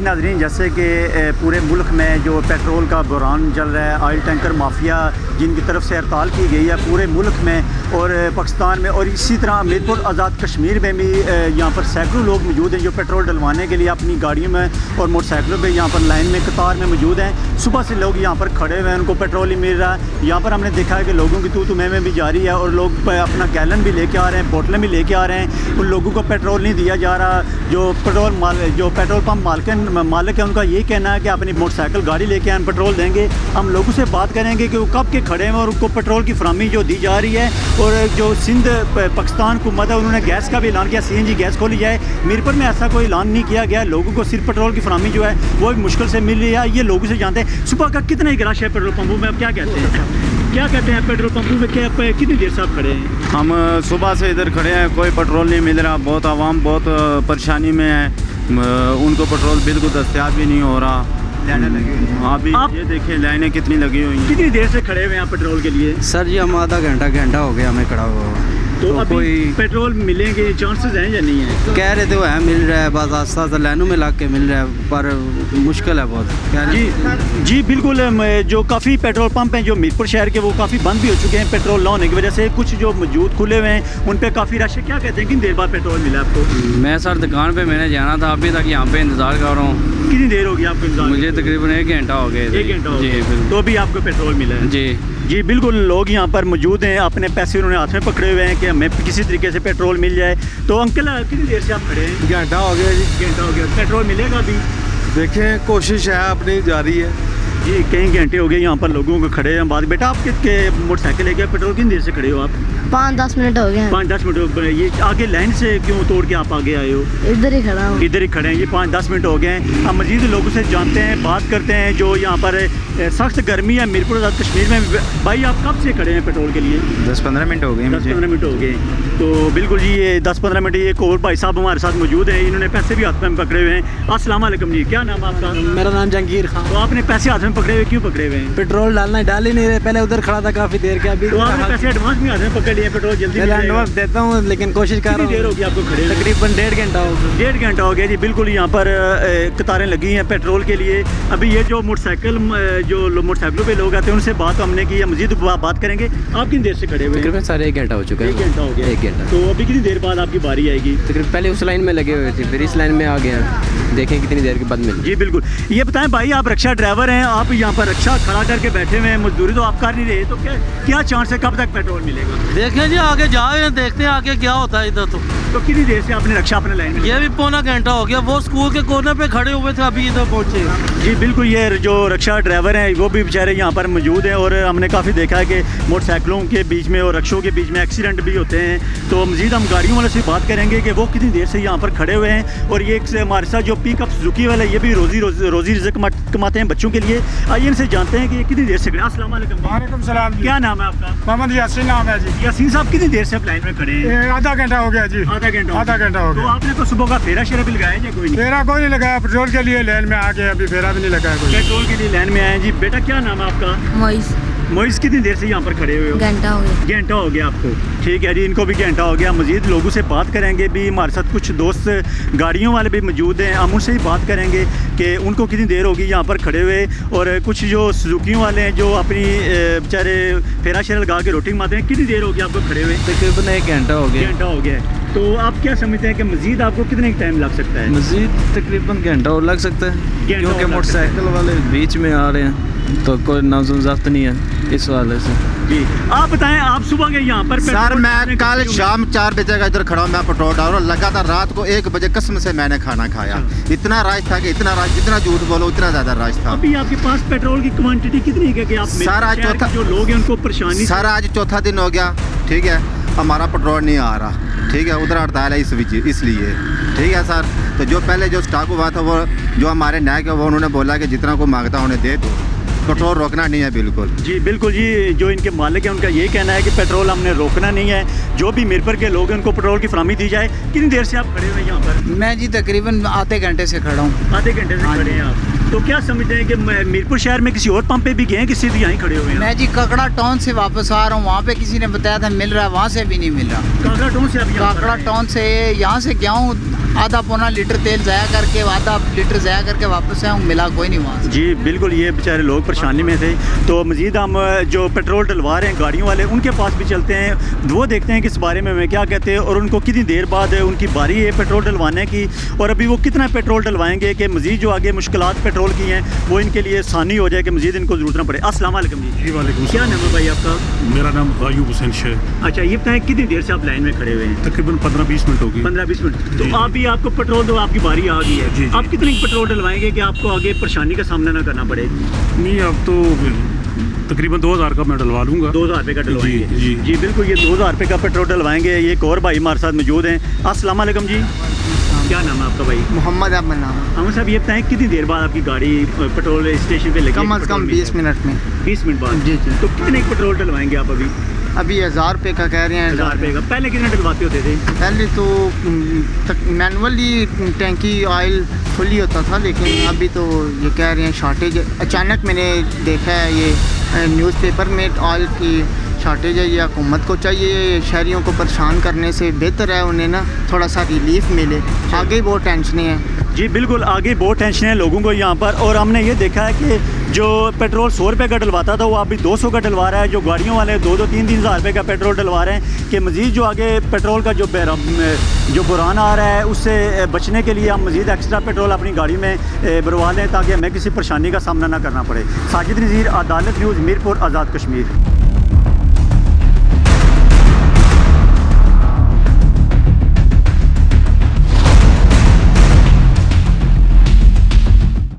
नाज़रीन, जैसे कि पूरे मुल्क में जो पेट्रोल का बहरान चल रहा है, ऑयल टैंकर माफिया जिनकी तरफ से हड़ताल की गई है पूरे मुल्क में और पाकिस्तान में, और इसी तरह मिरपुर आज़ाद कश्मीर में भी यहाँ पर सैकड़ों लोग मौजूद हैं जो पेट्रोल डलवाने के लिए अपनी गाड़ियों में और मोटरसाइकिलों पे यहाँ पर लाइन में कतार में मौजूद हैं। सुबह से लोग यहाँ पर खड़े हुए हैं, उनको पेट्रोल नहीं मिल रहा है। यहाँ पर हमने देखा है कि लोगों की तू में भी जारी है और लोग अपना गैलन भी लेके आ रहे हैं, बोतलें भी लेके आ रहे हैं। उन लोगों को पेट्रोल नहीं दिया जा रहा। जो पेट्रोल पम्प मालिक है उनका यही कहना है कि अपनी मोटरसाइकिल गाड़ी लेके आए, पेट्रोल देंगे। हम लोगों से बात करेंगे कि वो कब के खड़े हैं और उनको पेट्रोल की फराहमी जो दी जा रही है। और जो सिंध पाकिस्तान हुकूमत है उन्होंने गैस का भी ऐलान किया, CNG गैस खोली जाए। मिरपुर में ऐसा कोई ऐलान नहीं किया गया। लोगों को सिर्फ पेट्रोल की फराहमी जो है वो भी मुश्किल से मिल रही है। ये लोगों से जानते हैं सुबह का कितना ही रश है पेट्रोल पंपों में। अब क्या कहते हैं पेट्रोल पंपों में कितनी देर से आप खड़े हैं? हम सुबह से इधर खड़े हैं, कोई पेट्रोल नहीं मिल रहा। बहुत आवाम बहुत परेशानी में है, उनको पेट्रोल बिल्कुल दस्तयाब भी नहीं हो रहा। लाइनें लगी हुई हैं। अभी ये देखें लाइनें कितनी लगी हुई हैं। कितनी देर से खड़े हुए हैं पेट्रोल के लिए? सर जी हम आधा घंटा हो गया हमें खड़ा हुआ। तो अभी कोई पेट्रोल मिलेंगे चांसेस हैं या नहीं है? कह रहे थे वो है, मिल रहा है, बस आस्ता आस्ता लाइनों में लग के मिल रहा है, पर मुश्किल है बहुत। जी बिल्कुल। जो काफ़ी पेट्रोल पंप हैं जो मिरपुर शहर के वो काफ़ी बंद भी हो चुके हैं पेट्रोल ना होने की वजह से। कुछ जो मौजूद खुले हुए हैं उन पे काफ़ी रश है। क्या कहते हैं कितनी देर बाद पेट्रोल मिला आपको? मैं सर दुकान पे मैंने जाना था, अभी तक यहाँ पे इंतज़ार कर रहा हूँ। कितनी देर हो गई आपको इंतजार? मुझे तकरीबन 1 घंटा हो गया। 1 घंटा हो गया। जी तो अभी आपको पेट्रोल मिला है? जी बिल्कुल। लोग यहाँ पर मौजूद हैं, अपने पैसे उन्होंने हाथ में पकड़े हुए हैं कि हमें किसी तरीके से पेट्रोल मिल जाए। तो अंकल कितनी देर से आप खड़े हैं? घंटा हो गया जी। घंटा हो गया। पेट्रोल मिलेगा अभी? देखें कोशिश है अपनी जारी है जी। कई घंटे हो गए यहाँ पर लोगों को खड़े हैं। बात बेटा आप कितने मोटरसाइकिल लेके पेट्रोल कितनी देर से खड़े हो आप? 5-10 मिनट हो गए। 5-10 मिनट। ये आगे लाइन से क्यों तोड़ के आप आगे आए हो? इधर ही खड़ा हूँ। इधर ही खड़े हैं। ये 5-10 मिनट हो गए हैं। हम मजीद लोगों से जानते हैं, बात करते हैं। जो यहाँ पर सख्त गर्मी है मिरपुर आज़ाद कश्मीर में। भाई आप कब से खड़े हैं पेट्रोल के लिए? 10-15 मिनट हो गए। 10-15 मिनट हो गए। तो बिल्कुल जी ये 10-15 मिनट। ये एक और भाई साहब हमारे साथ मौजूद हैं, इन्होंने पैसे भी हाथ में पकड़े हुए हैं। अस्सलाम वालेकुम जी, क्या नाम आपका? मेरा नाम जहांगीर खान। तो आपने पैसे हाथ में पकड़े हुए, क्यों पकड़े हुए हैं? पेट्रोल डाल ही नहीं रहे, पहले उधर खड़ा था काफ़ी देर के। अभी तो आपने पैसे एडवांस में हाथ में पकड़ लिए, पेट्रोल जल्दी एडवांस देता हूँ लेकिन कोशिश कर रहा हूँ। देर होगी आपको खड़े? तकरीबन 1.5 घंटा हो गया। 1.5 घंटा हो गया जी। बिल्कुल यहाँ पर कतारें लगी हैं पेट्रोल के लिए। अभी ये जो मोटरसाइकिलों पे लोग आते हैं उनसे बात हमने की है, मजीद बात करेंगे। आप कितनी देर से खड़े हुए? तकरीबन साढ़े 1 घंटा हो चुका है। 1 घंटा हो गया। 1 घंटा। तो अभी कितनी देर बाद आपकी बारी आएगी? तकरीबन पहले उस लाइन में लगे हुए थे, फिर इस लाइन में आ गया, देखें कितनी देर के बाद मिले। जी बिल्कुल। ये बताएं भाई, आप रिक्शा ड्राइवर हैं, आप यहाँ पर रिक्शा खड़ा करके बैठे हुए हैं, मजदूरी तो आप कर नहीं रहे, तो क्या चांस है कब तक पेट्रोल मिलेगा? देखें जी आगे जाए, देखते हैं आगे क्या होता है इधर। तो कितनी देर से आपने रिक्शा अपने लाइन में? ये भी 1.25 घंटा हो गया। वो स्कूल के कोने पे खड़े हुए थे, अभी इधर पहुंचे। जी बिल्कुल। ये जो रिक्शा ड्राइवर हैं वो भी बेचारे यहाँ पर मौजूद हैं और हमने काफ़ी देखा है कि मोटरसाइकिलों के बीच में और रिक्शों के बीच में एक्सीडेंट भी होते हैं। तो मज़ीद हम गाड़ियों वाले से बात करेंगे कि वो कितनी देर से यहाँ पर खड़े हुए हैं। और ये हमारे साथ जो पिकअप सुजुकी वाला, ये भी रोज़ी रिज़्क कमाते हैं बच्चों के लिए। आइए इनसे जानते हैं कि ये कितनी देर से खड़े। अस्सलाम वालेकुम। वालेकुम सलाम। क्या नाम है आपका? मोहम्मद यासीन नाम है जी। यासीन साहब कितनी देर से आप लाइन में खड़े हैं? आधा घंटा हो गया जी। आधा घंटा हो गया। तो आपने तो सुबह का फेरा शेरा भी लगाया या कोई नहीं? फेरा कोई नहीं लगाया, पेट्रोल के लिए लाइन में आ गए, अभी फेरा भी नहीं लगाया कोई। पेट्रोल के लिए लाइन में आए जी। बेटा क्या नाम है आपका? मोइस। कितनी देर से यहाँ पर खड़े हुए हो? घंटा हो गया। घंटा हो गया आपको? ठीक है जी, इनको भी घंटा हो गया। मज़ीद लोगों से बात करेंगे भी। हमारे साथ कुछ दोस्त गाड़ियों वाले भी मौजूद हैं, हम उनसे ही बात करेंगे कि उनको कितनी देर होगी यहाँ पर खड़े हुए। और कुछ जो सुजुकियों वाले हैं जो अपनी बेचारे फेरा शेरा लगा के रोटी मारते हैं, कितनी देर होगी आपको खड़े हुए? तकरीबन 1 घंटा हो गया। घंटा हो गया। तो आप क्या समझते हैं कि मज़ीद आपको कितने टाइम लग सकता है? मज़ीद तकरीबन घंटा और लग सकता है, क्योंकि मोटरसाइकिल वाले बीच में आ रहे हैं तो कोई नज़म ज़ब्त नहीं है इस वाले से। जी आप बताएं, आप सुबह के यहाँ पर? सर मैं कल शाम 4 बजे का इधर खड़ा हूँ, मैं पेट्रोल डाल रहा हूँ। लगातार रात को 1 बजे कसम से मैंने खाना खाया। इतना रश था कि इतना रश, जितना झूठ बोलो उतना ज़्यादा रश था। अभी आपके पास पेट्रोल की क्वांटिटी कितनी है कि आप सर आज चौथा जो लोग हैं उनको परेशानी? सर आज चौथा दिन हो गया, ठीक है, हमारा पेट्रोल नहीं आ रहा, ठीक है, उधर हड़ताल है इसलिए, ठीक है सर। तो जो पहले जो स्टॉक हुआ था वो जो हमारे नायक है वो उन्होंने बोला कि जितना को मांगता उन्हें दे दो, पेट्रोल रोकना नहीं है। बिल्कुल जी बिल्कुल जी। जो इनके मालिक हैं उनका यही कहना है कि पेट्रोल हमने रोकना नहीं है। जो भी मिरपुर के लोग हैं उनको पेट्रोल की फराहमी दी जाए। कितनी देर से आप खड़े हुए हैं यहाँ पर? मैं जी तकरीबन आधे घंटे से खड़ा हूँ। आधे घंटे से खड़े हैं आप? तो क्या समझते हैं कि मिरपुर शहर में किसी और पंप पे भी गए हैं कि सीधे यहीं खड़े हुए हैं? मैं जी काकड़ा टाउन से वापस आ रहा हूँ, वहाँ पे किसी ने बताया था मिल रहा है, वहाँ से भी नहीं मिल रहा। काकड़ा टाउन से? काकड़ा टाउन से यहाँ से गया हूँ, आधा पौना लीटर तेल ज़ाया करके आधा लीटर ज़ाया करके वापस आया हूँ, मिला कोई नहीं वहाँ से। जी बिल्कुल, ये बेचारे लोग परेशानी में थे। तो मज़ीद हम जो पेट्रोल डलवा रहे हैं गाड़ियों वाले, उनके पास भी चलते हैं, वो देखते हैं कि इस बारे में वे क्या कहते हैं और उनको कितनी देर बाद उनकी बारी है पेट्रोल डलवाने की, और अभी वो कितना पेट्रोल डलवाएंगे कि मज़ीद जो आगे मुश्किलात पेट्रोल की हैं वो इनके लिए आसानी हो जाए कि मज़ीद इनको ज़रूरत ना पड़े। अस्सलाम वालेकुम जी। जी वालेकुम। क्या नाम है भाई आपका? मेरा नाम अयूब हुसैन शेख। अच्छा, ये बताएं कितनी देर से आप लाइन में खड़े हुए हैं? तकरीबन 15-20 मिनट होगी। 15-20 मिनट। जी। तो अभी आपको पेट्रोल तो आपकी बारी आ गई है। जी, जी। आप कितनी पेट्रोल डलवाएंगे कि आपको आगे परेशानी का सामना ना करना पड़े? नहीं, अब तो तकरीबन 2000 का मैं डलवा लूँगा। 2000 रुपये का डलवाएंगे? जी, जी बिल्कुल, ये 2000 रुपये का पेट्रोल डलवाएंगे। ये एक और भाई हमारे साथ मौजूद हैं। अस्सलाम वालेकुम जी। क्या नाम है आपका भाई? मोहम्मद अहमद नाम। हम साहब ये बताएं कितनी देर बाद आपकी गाड़ी पेट्रोल स्टेशन पे लगी? कम अज़ कम 20 मिनट में। 20 मिनट बाद? जी जी। तो कितने पेट्रोल डलवाएंगे आप अभी? अभी 1000 रुपये का कह रहे हैं। 1000 रुपये का। पहले कितने डलवाते होते थे? पहले तो मैनुअली टैंकी ऑयल फुली होता था, लेकिन अभी तो ये कह रहे हैं शॉर्टेज। अचानक मैंने देखा है ये न्यूज़पेपर में ऑयल की शॉर्टेज है। ये हुकूमत को चाहिए शहरियों को परेशान करने से बेहतर है उन्हें ना थोड़ा सा रिलीफ मिले। आगे बहुत टेंशनें हैं। जी बिल्कुल, आगे बहुत टेंशन है लोगों को यहाँ पर। और हमने ये देखा है कि जो पेट्रोल 100 रुपये का डलवाता था वो अभी 200 का डलवा रहा है। जो गाड़ियों वाले 2-2, 3-3 हज़ार रुपये का पेट्रोल डलवा रहे हैं कि मज़ीद जो आगे पेट्रोल का जो बुरान आ रहा है उससे बचने के लिए हम मज़ीद एक्स्ट्रा पेट्रोल अपनी गाड़ी में भरवा लें ताकि हमें किसी परेशानी का सामना ना करना पड़े। साजिद नज़ीर, अदालत न्यूज़, मीरपुर, आज़ाद कश्मीर।